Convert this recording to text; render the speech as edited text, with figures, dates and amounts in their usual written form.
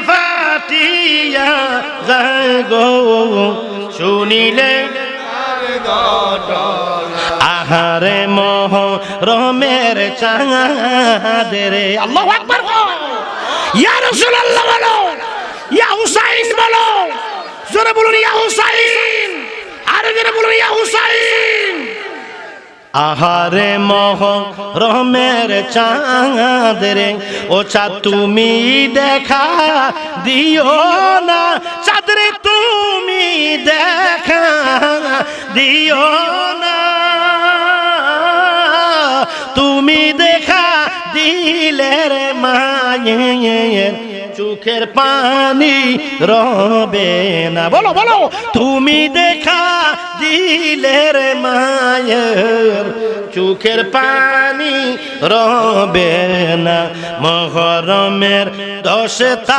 ফাটিয়া যায় গো শুনিলে আহারে মোহরমের চাঁদের আল্লাহু আকবার ইয়া রাসূলুল্লাহ বলো ইয়া হুসাইন বলো জোরে বলুন ইয়া হুসাইন আরে জোরে বলুন ইয়া হুসাইন আহারে মোহরমের চাঁদের ও চাঁদ তুমি দেখা দিও না চাঁদরে তুমি দেখা দিও না তুমি দেখা দিলে রে মায়ের চোখের পানি রবে না বলো বলো তুমি দেখা দিলে রে মায়ের চোখের পানি রবে না মুহররমের 10